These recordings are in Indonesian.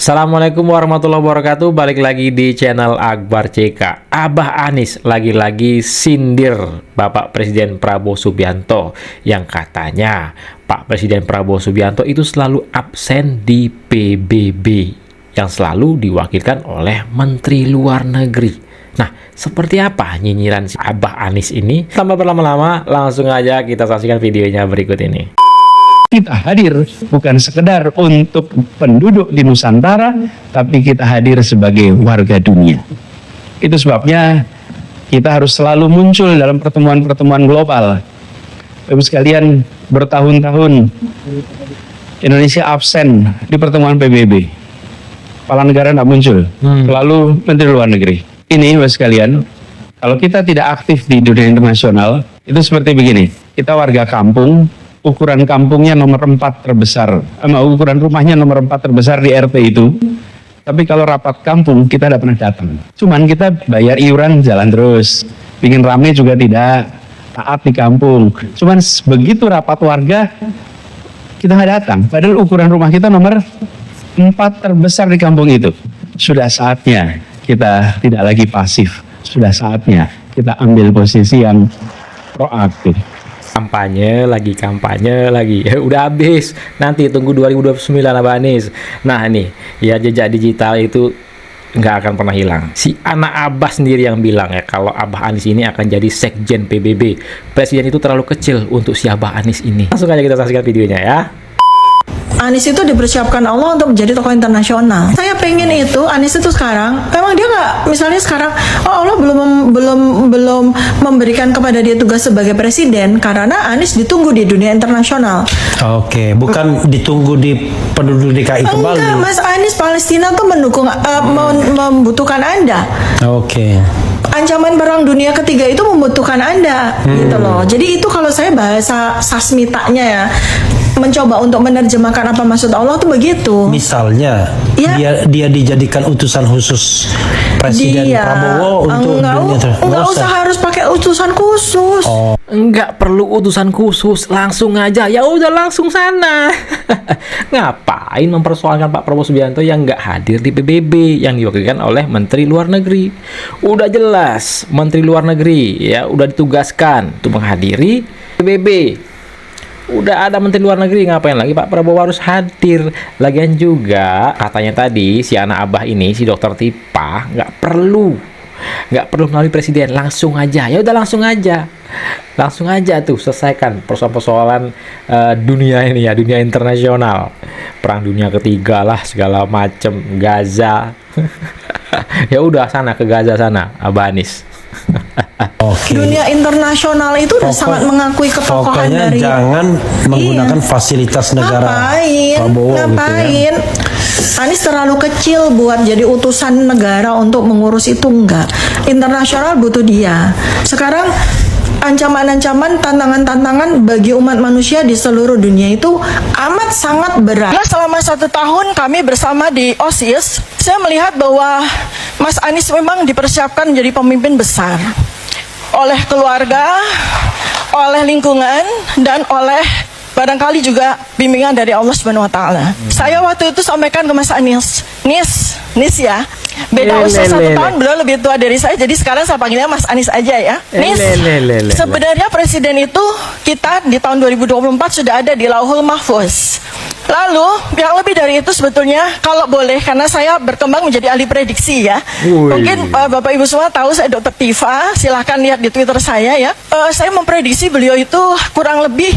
Assalamualaikum warahmatullahi wabarakatuh. Balik lagi di channel Akbar CK. Abah Anies lagi-lagi sindir Bapak Presiden Prabowo Subianto yang katanya Pak Presiden Prabowo Subianto itu selalu absen di PBB yang selalu diwakilkan oleh Menteri Luar Negeri. Nah, seperti apa nyinyiran si Abah Anies ini? Tanpa berlama-lama, langsung aja kita saksikan videonya berikut ini. Kita hadir bukan sekedar untuk penduduk di Nusantara, tapi kita hadir sebagai warga dunia. Itu sebabnya kita harus selalu muncul dalam pertemuan-pertemuan global. Bapak sekalian, bertahun-tahun Indonesia absen di pertemuan PBB. Kepala negara tidak muncul, selalu Menteri Luar Negeri. Ini Bapak sekalian, kalau kita tidak aktif di dunia internasional, itu seperti begini. Kita warga kampung, ukuran kampungnya nomor 4 terbesar, ukuran rumahnya nomor 4 terbesar di RT itu. Tapi kalau rapat kampung kita tidak pernah datang. Cuman kita bayar iuran jalan terus, bikin rame juga tidak, taat di kampung. Cuman begitu rapat warga kita nggak datang. Padahal ukuran rumah kita nomor 4 terbesar di kampung itu. Sudah saatnya kita tidak lagi pasif. Sudah saatnya kita ambil posisi yang proaktif. Kampanye lagi ya, udah habis, nanti tunggu 2029 Abah Anies. Nah nih ya, jejak digital itu nggak akan pernah hilang. Si anak Abah sendiri yang bilang ya, kalau Abah Anies ini akan jadi sekjen PBB. Presiden itu terlalu kecil untuk si Abah Anies ini. Langsung aja kita saksikan videonya ya. Anies itu dipersiapkan Allah untuk menjadi tokoh internasional. Saya pengen itu Anies itu sekarang, memang dia nggak, misalnya sekarang, oh Allah belum memberikan kepada dia tugas sebagai presiden karena Anies ditunggu di dunia internasional. Oke, bukan ditunggu di penduduk DKI kembali. Enggak, Mas Anies, Palestina tuh mendukung, membutuhkan Anda. Oke. Ancaman perang dunia ketiga itu membutuhkan Anda, gitu loh. Jadi itu kalau saya bahasa sasmitanya ya, mencoba untuk menerjemahkan apa maksud Allah tuh begitu. Misalnya Ya. dia dijadikan utusan khusus Presiden Prabowo untuk enggak usah harus pakai utusan khusus. Nggak perlu utusan khusus, langsung aja. Ya udah langsung sana. Ngapain mempersoalkan Pak Prabowo Subianto yang nggak hadir di PBB yang diwakilkan oleh Menteri Luar Negeri? Udah jelas Menteri Luar Negeri ya udah ditugaskan untuk menghadiri PBB. Udah ada Menteri Luar Negeri, ngapain lagi Pak Prabowo harus hadir? Lagian juga katanya tadi si anak Abah ini, si dokter Tipa, nggak perlu melalui presiden, langsung aja. Ya udah langsung aja tuh selesaikan persoalan dunia ini ya, dunia internasional, perang dunia ketiga lah segala macem, Gaza. Ya udah sana ke Gaza sana, Abah Anies. Oke. Dunia internasional itu udah sangat mengakui ketokohan Pokoknya dari. jangan menggunakan fasilitas negara. Prabowo Ngapain? gitu ya. Anies terlalu kecil buat jadi utusan negara untuk mengurus itu, enggak. Internasional butuh dia. Sekarang ancaman-ancaman, tantangan-tantangan bagi umat manusia di seluruh dunia itu amat sangat berat. Nah, selama 1 tahun kami bersama di OSIS, saya melihat bahwa Mas Anies memang dipersiapkan menjadi pemimpin besar oleh keluarga, oleh lingkungan, dan oleh barangkali juga bimbingan dari Allah Subhanahu wa taala. Saya waktu itu sampaikan ke Mas Anies, Nis ya. Beda usia 1 tahun, beliau lebih tua dari saya, jadi sekarang saya panggilnya Mas Anies aja ya. Nis, sebenarnya presiden itu kita di tahun 2024 sudah ada di Lauhul Mahfuz. Lalu yang lebih dari itu sebetulnya, kalau boleh, karena saya berkembang menjadi ahli prediksi ya. Mungkin Bapak Ibu semua tahu saya Dr. Tifa, silahkan lihat di Twitter saya ya. Saya memprediksi beliau itu kurang lebih,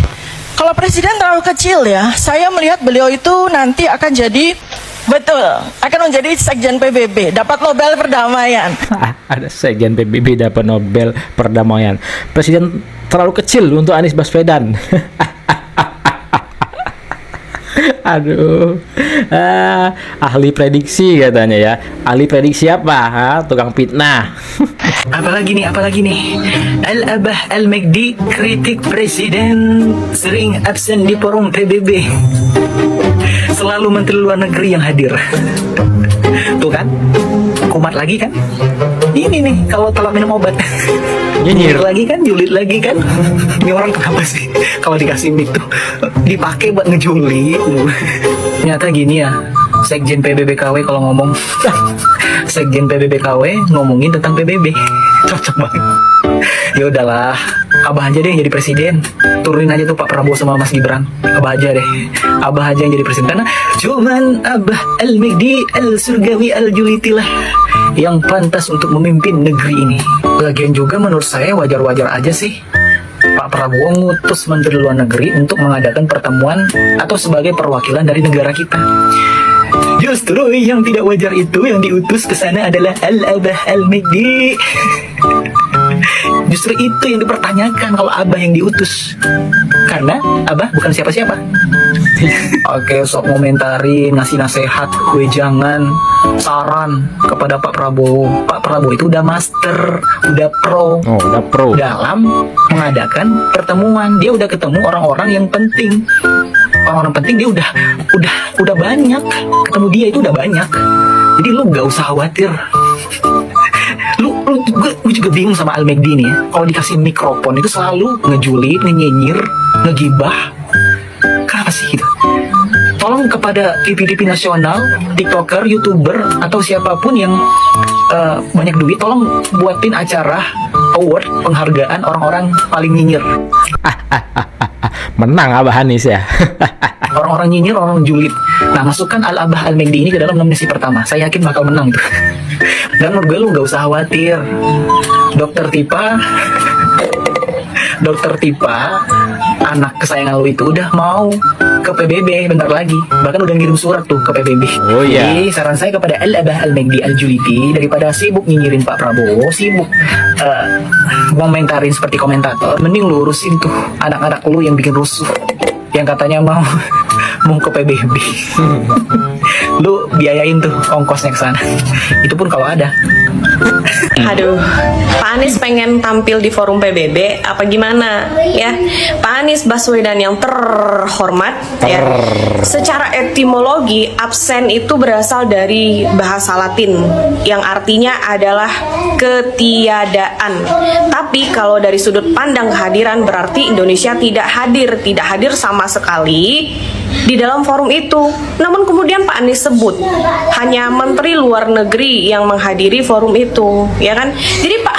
kalau presiden terlalu kecil ya, saya melihat beliau itu nanti akan jadi, betul, akan menjadi sekjen PBB, dapat Nobel Perdamaian. Ada sekjen PBB dapat Nobel Perdamaian. Presiden terlalu kecil untuk Anies Baswedan. Aduh, ahli prediksi katanya ya. Ahli prediksi apa? Tukang fitnah. Apalagi nih Al-Abah Al-Magdi kritik presiden sering absen di forum PBB, selalu Menteri Luar Negeri yang hadir. Tuh kan, kumat lagi kan. Ini nih kalau telat minum obat. Nyinyir lagi kan, julid lagi kan. Ini orang kenapa sih kalau dikasih mic tuh dipakai buat ngejulit? Ternyata gini ya, Sekjen PBBKW kalau ngomong. Sekjen PBBKW ngomongin tentang PBB. Cocok banget. Ya udahlah, Abah aja deh yang jadi presiden. Turunin aja tuh Pak Prabowo sama Mas Gibran. Abah aja deh. Abah aja yang jadi presiden. Karena cuman Abah Al-Mehdi Al-Surgawi Al-Juliti lah yang pantas untuk memimpin negeri ini. Lagian juga menurut saya wajar-wajar aja sih Pak Prabowo ngutus Menteri Luar Negeri untuk mengadakan pertemuan atau sebagai perwakilan dari negara kita. Justru yang tidak wajar itu yang diutus ke sana adalah Al-Abah Al-Mehdi. Justru itu yang dipertanyakan kalau Abah yang diutus. Karena Abah bukan siapa-siapa. Oke, sok komentarin, ngasih nasihat, wejangan, saran kepada Pak Prabowo. Pak Prabowo itu udah master, udah pro. Oh, udah pro. Dalam mengadakan pertemuan. Dia udah ketemu orang-orang yang penting. Orang-orang penting dia udah banyak. Ketemu dia itu udah banyak. Jadi lu gak usah khawatir. Gue juga bingung sama Al-Mehdi nih ya. Kalau dikasih mikrofon itu selalu ngejulit, nyenyinyir, ngegibah. Kenapa sih gitu? Tolong kepada TV-TV nasional, TikToker, YouTuber, atau siapapun yang banyak duit, tolong buatin acara award penghargaan orang-orang paling nyinyir. Menang Abah Anies ya. Orang-orang nyinyir, orang julid. Nah, masukkan Al-Abah Al-Mehdi ini ke dalam nominasi pertama. Saya yakin bakal menang tuh. Dan menurut gue lu gak usah khawatir. Dokter Tipa, anak kesayangan lu itu udah mau ke PBB bentar lagi. Bahkan udah ngirim surat tuh ke PBB. Oh iya. Jadi saran saya kepada Al-Abah Al-Mehdi Al-Juliti, daripada sibuk nyinyirin Pak Prabowo, sibuk komentarin seperti komentator, mending lu urusin tuh anak-anak lu yang bikin rusuh, yang katanya mau ke PBB. Lu biayain tuh ongkosnya ke sana. Itu pun kalau ada. Aduh, Pak Anies pengen tampil di forum PBB apa gimana ya? Pak Anies Baswedan yang terhormat ya. Secara etimologi absen itu berasal dari bahasa Latin yang artinya adalah ketiadaan. Tapi kalau dari sudut pandang kehadiran berarti Indonesia tidak hadir sama sekali di dalam forum itu. Namun kemudian Pak Anies sebut hanya Menteri Luar Negeri yang menghadiri forum itu, ya kan? Jadi Pak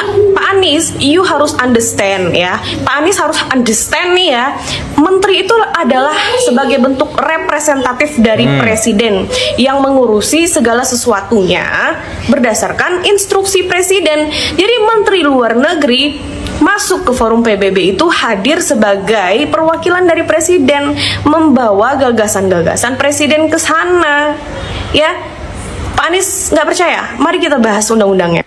Anies, you harus understand ya. Pak Anies harus understand nih ya. Menteri itu adalah sebagai bentuk representatif dari presiden yang mengurusi segala sesuatunya berdasarkan instruksi presiden. Jadi Menteri Luar Negeri masuk ke forum PBB itu hadir sebagai perwakilan dari presiden, membawa gagasan-gagasan presiden ke sana. Ya, Pak Anies nggak percaya? Mari kita bahas undang-undangnya.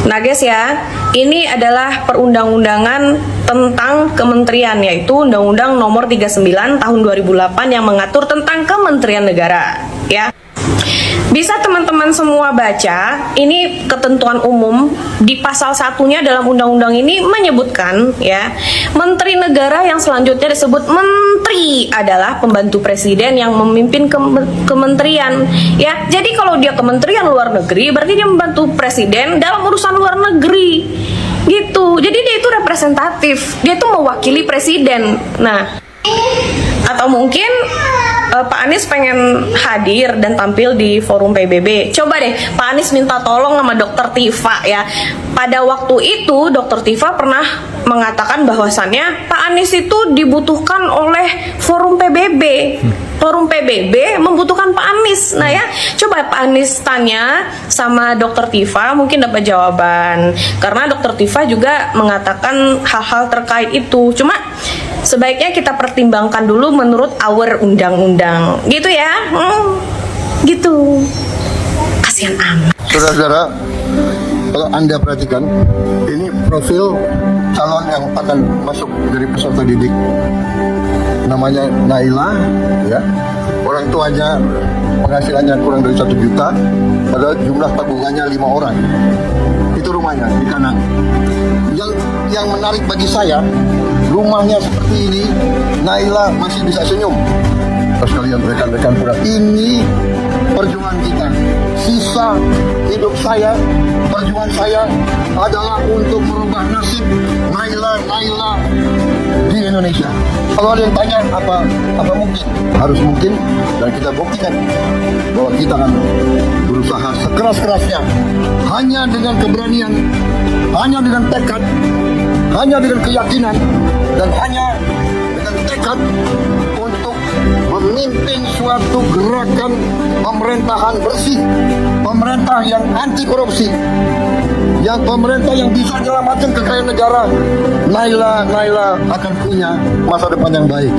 Nah guys ya, ini adalah perundang-undangan tentang kementerian, yaitu Undang-Undang Nomor 39 Tahun 2008 yang mengatur tentang Kementerian Negara. Ya. Bisa teman-teman semua baca, ini ketentuan umum di pasal 1-nya dalam undang-undang ini menyebutkan ya, menteri negara yang selanjutnya disebut menteri adalah pembantu presiden yang memimpin kementerian ya. Jadi kalau dia kementerian luar negeri berarti dia membantu presiden dalam urusan luar negeri. Gitu. Jadi dia itu representatif, dia itu mewakili presiden. Nah, atau mungkin Pak Anies pengen hadir dan tampil di forum PBB. Coba deh Pak Anies minta tolong sama Dokter Tifa ya. Pada waktu itu Dokter Tifa pernah mengatakan bahwasannya Pak Anies itu dibutuhkan oleh forum PBB. Forum PBB membutuhkan Pak Anies. Nah ya, coba Pak Anies tanya sama Dokter Tifa, mungkin dapat jawaban. Karena Dokter Tifa juga mengatakan hal-hal terkait itu. Cuma sebaiknya kita pertimbangkan dulu menurut our undang-undang. Gitu ya. Gitu. Kasihan amat. Saudara-saudara, kalau Anda perhatikan, ini profil calon yang akan masuk dari peserta didik. Namanya Naila, ya. Orang tuanya penghasilannya kurang dari 1 juta, padahal jumlah tabungannya 5 orang. Itu rumahnya di kanan. Yang menarik bagi saya, rumahnya seperti ini, Naila masih bisa senyum. Terus kalian rekan-rekan kurang, ini perjuangan kita. sisa hidup saya, perjuangan saya adalah untuk merubah nasib Naila di Indonesia. Kalau ada yang tanya apa mungkin? Harus mungkin, dan kita buktikan bahwa kita akan berusaha sekeras-kerasnya, hanya dengan keberanian, hanya dengan tekad, hanya dengan keyakinan, dan hanya dengan tekad untuk memimpin suatu gerakan pemerintahan bersih, pemerintah yang anti korupsi, yang pemerintah yang bisa menyelamatkan kekayaan negara. Naila akan punya masa depan yang baik.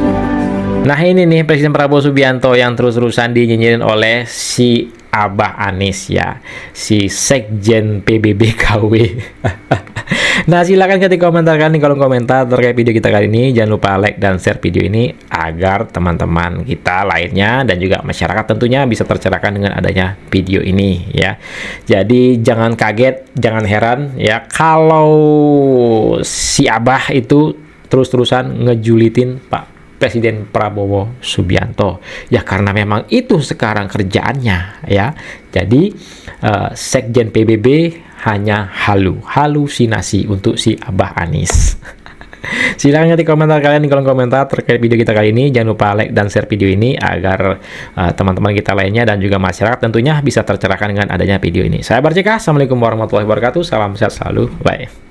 Nah ini nih Presiden Prabowo Subianto yang terus-terusan dinyinyirin oleh si Abah Anies ya, si Sekjen PBB KW. Nah silakan ketik komentarkan di kolom komentar terkait video kita kali ini. Jangan lupa like dan share video ini agar teman-teman kita lainnya dan juga masyarakat tentunya bisa tercerahkan dengan adanya video ini ya. Jadi jangan kaget, jangan heran ya kalau si Abah itu terus-terusan ngejulitin Pak Presiden Prabowo Subianto ya, karena memang itu sekarang kerjaannya ya. Jadi Sekjen PBB hanya halusinasi untuk si Abah Anies. Silahkan ketik komentar kalian di kolom komentar terkait video kita kali ini. Jangan lupa like dan share video ini agar teman-teman kita lainnya dan juga masyarakat tentunya bisa tercerahkan dengan adanya video ini. Saya Barcika, assalamualaikum warahmatullahi wabarakatuh, salam sehat selalu, bye.